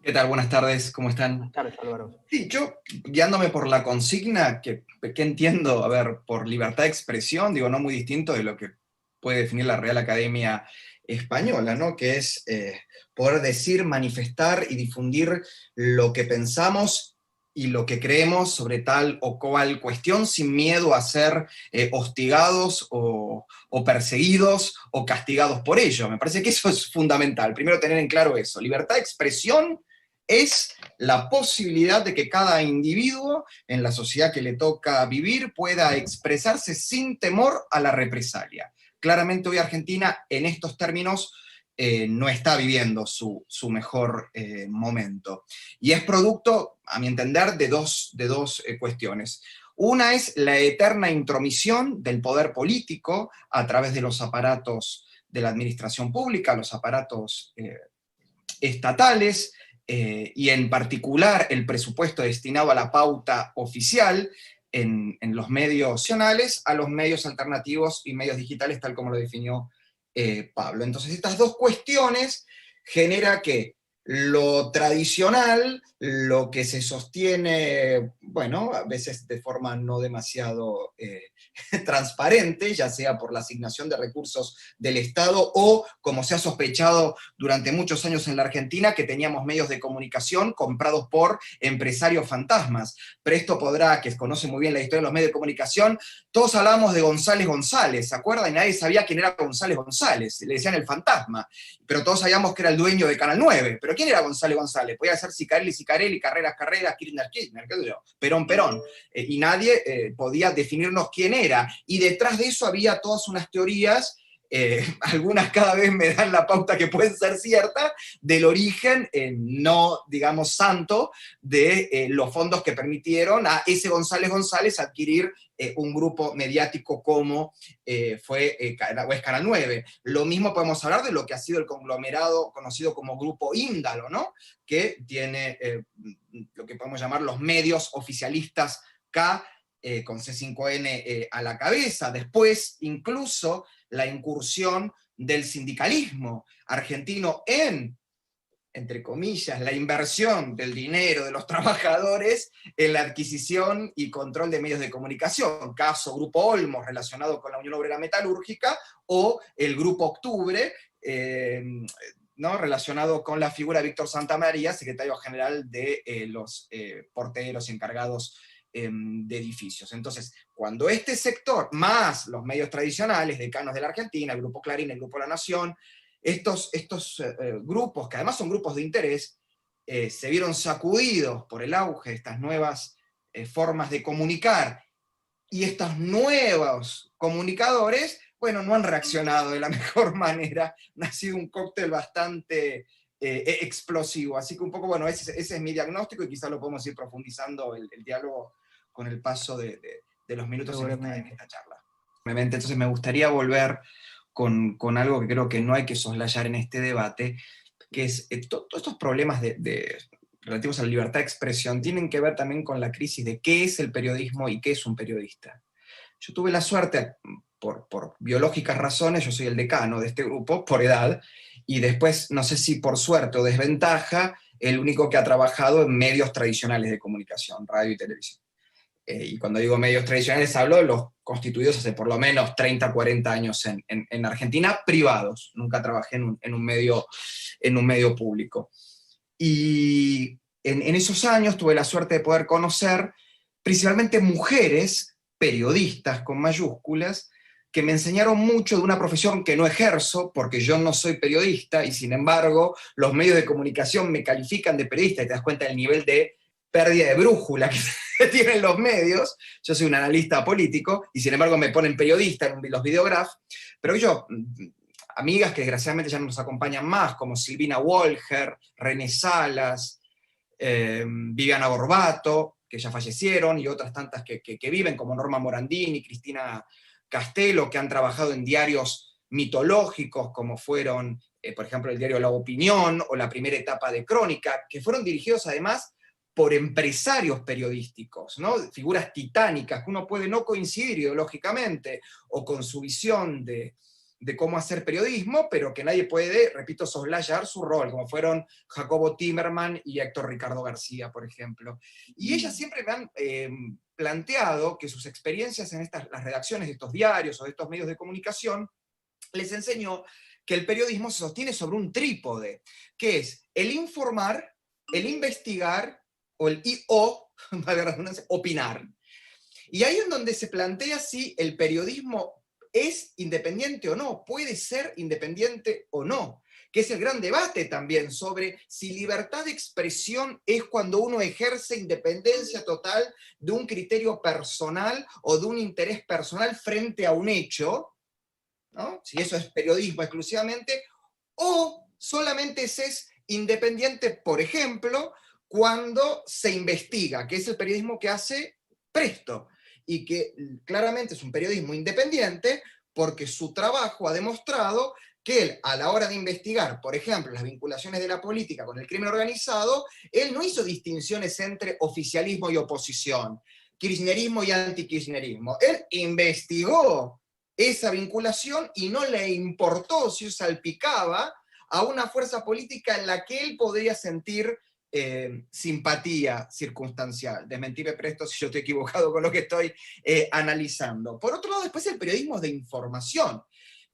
¿Qué tal? Buenas tardes, ¿cómo Buenas están? tardes, Álvaro. Sí, yo guiándome por la consigna que entiendo, a ver, por libertad de expresión, digo, no muy distinto de lo que puede definir la Real Academia Española, ¿no? Que es poder decir, manifestar y difundir lo que pensamos y lo que creemos sobre tal o cual cuestión sin miedo a ser hostigados o perseguidos o castigados por ello. Me parece que eso es fundamental. Primero tener en claro eso. Libertad de expresión es la posibilidad de que cada individuo en la sociedad que le toca vivir pueda expresarse sin temor a la represalia. Claramente hoy Argentina en estos términos no está viviendo su mejor momento. Y es producto, a mi entender, de dos cuestiones. Una es la eterna intromisión del poder político a través de los aparatos de la administración pública, los aparatos estatales, y en particular el presupuesto destinado a la pauta oficial en los medios nacionales a los medios alternativos y medios digitales, tal como lo definió Pablo. Entonces, estas dos cuestiones genera que lo tradicional, lo que se sostiene, bueno, a veces de forma no demasiado transparente, ya sea por la asignación de recursos del Estado o, como se ha sospechado durante muchos años en la Argentina, que teníamos medios de comunicación comprados por empresarios fantasmas. Presto podrá, que conoce muy bien la historia de los medios de comunicación, todos hablábamos de González González, ¿se acuerdan? Y nadie sabía quién era González González, le decían el fantasma, pero todos sabíamos que era el dueño de Canal 9. ¿Pero quién era González González? Podía ser Sicarelli Sicarelli, Carreras Carreras, Kirchner Kirchner, qué sé yo, Perón Perón, y nadie podía definirnos quién era. Y detrás de eso había todas unas teorías, algunas cada vez me dan la pauta que pueden ser ciertas, del origen no, digamos, santo de los fondos que permitieron a ese González González adquirir un grupo mediático como fue o es Canal 9. Lo mismo podemos hablar de lo que ha sido el conglomerado conocido como Grupo Índalo, ¿no? Que tiene lo que podemos llamar los medios oficialistas K, con C5N a la cabeza. Después, incluso, la incursión del sindicalismo argentino en, entre comillas, la inversión del dinero de los trabajadores en la adquisición y control de medios de comunicación. Caso Grupo Olmos, relacionado con la Unión Obrera Metalúrgica, o el Grupo Octubre, ¿no? Relacionado con la figura de Víctor Santamaría, secretario general de los porteros encargados de edificios. Entonces, cuando este sector, más los medios tradicionales, decanos de la Argentina, el Grupo Clarín, el Grupo La Nación, estos grupos, que además son grupos de interés, se vieron sacudidos por el auge de estas nuevas formas de comunicar, y estos nuevos comunicadores, bueno, no han reaccionado de la mejor manera, ha sido un cóctel bastante explosivo, así que un poco, bueno, ese es mi diagnóstico y quizás lo podemos ir profundizando el diálogo con el paso de los minutos en Seguramente. esta charla. Entonces me gustaría volver con algo que creo que no hay que soslayar en este debate, que es todos estos problemas relativos a la libertad de expresión tienen que ver también con la crisis de qué es el periodismo y qué es un periodista. Yo tuve la suerte, por biológicas razones, yo soy el decano de este grupo, por edad, y después, no sé si por suerte o desventaja, el único que ha trabajado en medios tradicionales de comunicación, radio y televisión. Y cuando digo medios tradicionales hablo de los constituidos hace por lo menos 30, 40 años en Argentina, privados. Nunca trabajé en un medio público. Y en esos años tuve la suerte de poder conocer principalmente mujeres, periodistas con mayúsculas, que me enseñaron mucho de una profesión que no ejerzo, porque yo no soy periodista, y sin embargo los medios de comunicación me califican de periodista, y te das cuenta del nivel de pérdida de brújula que tienen los medios. Yo soy un analista político, y sin embargo me ponen periodista en los videografs, pero yo, amigas que desgraciadamente ya no nos acompañan más, como Silvina Wolger, René Salas, Viviana Borbato, que ya fallecieron, y otras tantas que viven, como Norma Morandini, Cristina Castelo, que han trabajado en diarios mitológicos, como fueron, por ejemplo, el diario La Opinión, o la primera etapa de Crónica, que fueron dirigidos además por empresarios periodísticos, ¿no? Figuras titánicas que uno puede no coincidir ideológicamente o con su visión de cómo hacer periodismo, pero que nadie puede, repito, soslayar su rol, como fueron Jacobo Timerman y Héctor Ricardo García, por ejemplo. Y ellas siempre me han planteado que sus experiencias en las redacciones de estos diarios o de estos medios de comunicación les enseñó que el periodismo se sostiene sobre un trípode, que es el informar, el investigar o valga la redundancia, opinar. Y ahí es donde se plantea si el periodismo es independiente o no, puede ser independiente o no, que es el gran debate también sobre si libertad de expresión es cuando uno ejerce independencia total de un criterio personal o de un interés personal frente a un hecho, ¿no? Si eso es periodismo exclusivamente, o solamente se es independiente, por ejemplo, cuando se investiga, que es el periodismo que hace Presto, y que claramente es un periodismo independiente porque su trabajo ha demostrado que él, a la hora de investigar, por ejemplo, las vinculaciones de la política con el crimen organizado, él no hizo distinciones entre oficialismo y oposición, kirchnerismo y antikirchnerismo. Él investigó esa vinculación y no le importó si salpicaba a una fuerza política en la que él podría sentir simpatía circunstancial. Desmentirme presto si yo estoy equivocado con lo que estoy analizando. Por otro lado, después el periodismo de información.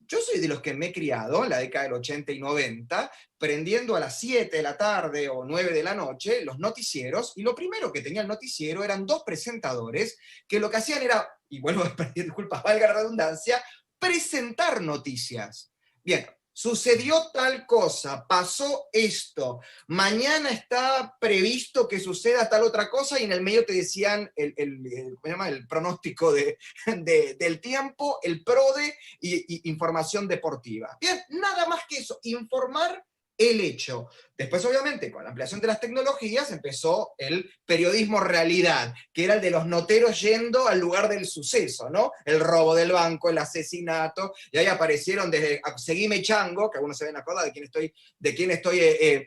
Yo soy de los que me he criado en la década del 80 y 90, prendiendo a las 7 de la tarde o 9 de la noche los noticieros, y lo primero que tenía el noticiero eran dos presentadores que lo que hacían era, y vuelvo a pedir disculpas, valga la redundancia, presentar noticias. Bien, sucedió tal cosa, pasó esto, mañana está previsto que suceda tal otra cosa, y en el medio te decían el pronóstico del tiempo, el PRODE y información deportiva. Bien, nada más que eso, informar el hecho. Después, obviamente, con la ampliación de las tecnologías, empezó el periodismo realidad, que era el de los noteros yendo al lugar del suceso, ¿no? El robo del banco, el asesinato, y ahí aparecieron desde Seguime Chango, que algunos se ven acordar de quién estoy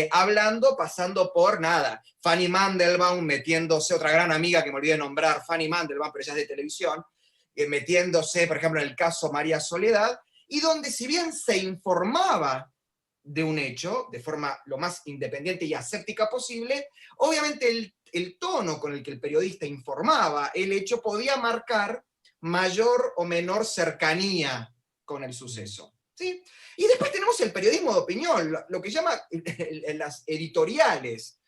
hablando, pasando por nada. Fanny Mandelbaum metiéndose, otra gran amiga que me olvidé de nombrar, Fanny Mandelbaum, pero ella es de televisión, metiéndose, por ejemplo, en el caso María Soledad, y donde si bien se informaba de un hecho, de forma lo más independiente y aséptica posible, obviamente el tono con el que el periodista informaba el hecho podía marcar mayor o menor cercanía con el suceso. ¿Sí? Y después tenemos el periodismo de opinión, lo que llama las editoriales,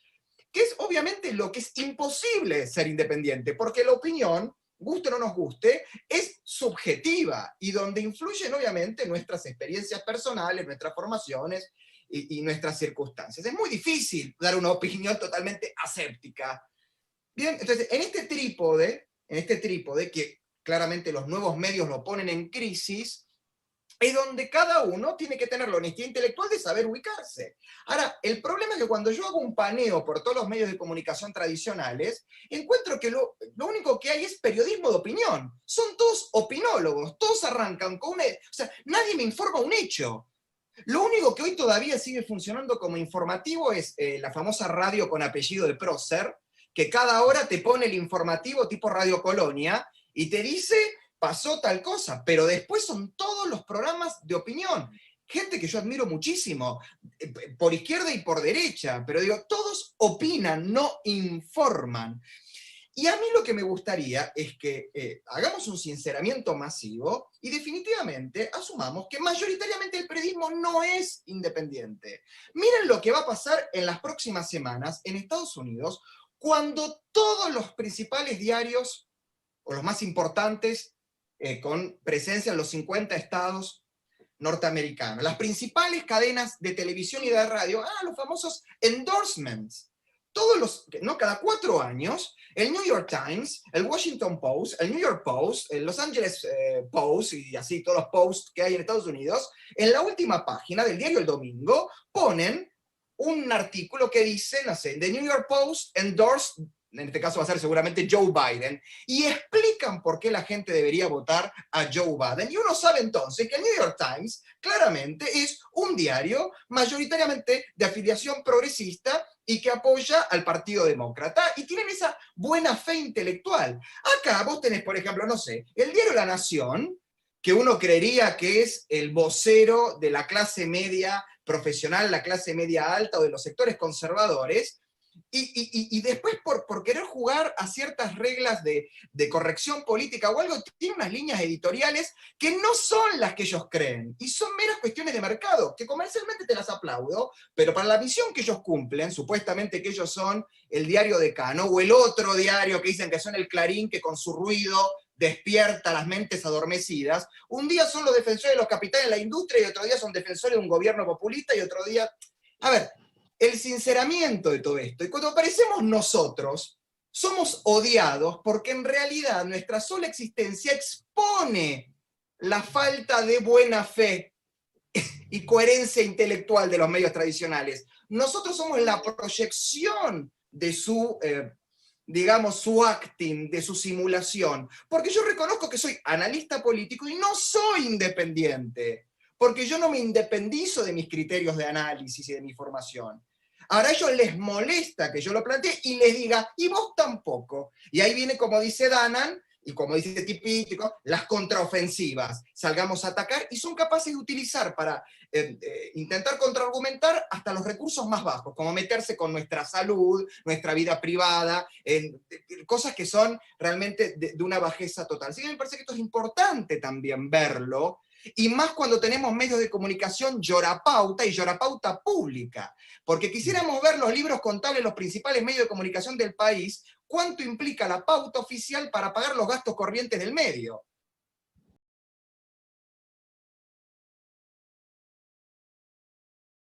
que es obviamente lo que es imposible ser independiente, porque la opinión, guste o no nos guste, es subjetiva y donde influyen obviamente nuestras experiencias personales, nuestras formaciones y nuestras circunstancias. Es muy difícil dar una opinión totalmente aséptica. Bien, entonces en este trípode que claramente los nuevos medios lo ponen en crisis, es donde cada uno tiene que tener la honestidad intelectual de saber ubicarse. Ahora, el problema es que cuando yo hago un paneo por todos los medios de comunicación tradicionales, encuentro que lo único que hay es periodismo de opinión. Son todos opinólogos, todos arrancan con una... O sea, nadie me informa un hecho. Lo único que hoy todavía sigue funcionando como informativo es la famosa radio con apellido de prócer, que cada hora te pone el informativo tipo Radio Colonia y te dice pasó tal cosa, pero después son todos los programas de opinión. Gente que yo admiro muchísimo, por izquierda y por derecha, pero digo, todos opinan, no informan. Y a mí lo que me gustaría es que hagamos un sinceramiento masivo y definitivamente asumamos que mayoritariamente el periodismo no es independiente. Miren lo que va a pasar en las próximas semanas en Estados Unidos, cuando todos los principales diarios, o los más importantes, con presencia en los 50 estados norteamericanos, las principales cadenas de televisión y de radio, los famosos endorsements. ¿no? Cada 4 años, el New York Times, el Washington Post, el New York Post, el Los Angeles Post, y así todos los posts que hay en Estados Unidos, en la última página del diario El Domingo, ponen un artículo que dice, no sé, The New York Post endorsed, en este caso va a ser seguramente Joe Biden, y explican por qué la gente debería votar a Joe Biden. Y uno sabe entonces que el New York Times claramente es un diario mayoritariamente de afiliación progresista y que apoya al Partido Demócrata, y tienen esa buena fe intelectual. Acá vos tenés, por ejemplo, no sé, el diario La Nación, que uno creería que es el vocero de la clase media profesional, la clase media alta o de los sectores conservadores, y después por querer jugar a ciertas reglas de corrección política o algo, tiene unas líneas editoriales que no son las que ellos creen, y son meras cuestiones de mercado, que comercialmente te las aplaudo, pero para la visión que ellos cumplen, supuestamente que ellos son el diario Decano, o el otro diario que dicen que son el Clarín, que con su ruido despierta las mentes adormecidas, un día son los defensores de los capitales de la industria y otro día son defensores de un gobierno populista y otro día... A ver, el sinceramiento de todo esto. Y cuando aparecemos nosotros, somos odiados porque en realidad nuestra sola existencia expone la falta de buena fe y coherencia intelectual de los medios tradicionales. Nosotros somos la proyección de su, digamos, su acting, de su simulación. Porque yo reconozco que soy analista político y no soy independiente. Porque yo no me independizo de mis criterios de análisis y de mi formación. Ahora a ellos les molesta que yo lo plantee y les diga, y vos tampoco. Y ahí viene, como dice Danan, y como dice Tipítico, las contraofensivas. Salgamos a atacar y son capaces de utilizar para intentar contraargumentar hasta los recursos más bajos, como meterse con nuestra salud, nuestra vida privada, cosas que son realmente de una bajeza total. Así que me parece que esto es importante también verlo, y más cuando tenemos medios de comunicación llorapauta y llorapauta pública, porque quisiéramos ver los libros contables de los principales medios de comunicación del país, cuánto implica la pauta oficial para pagar los gastos corrientes del medio.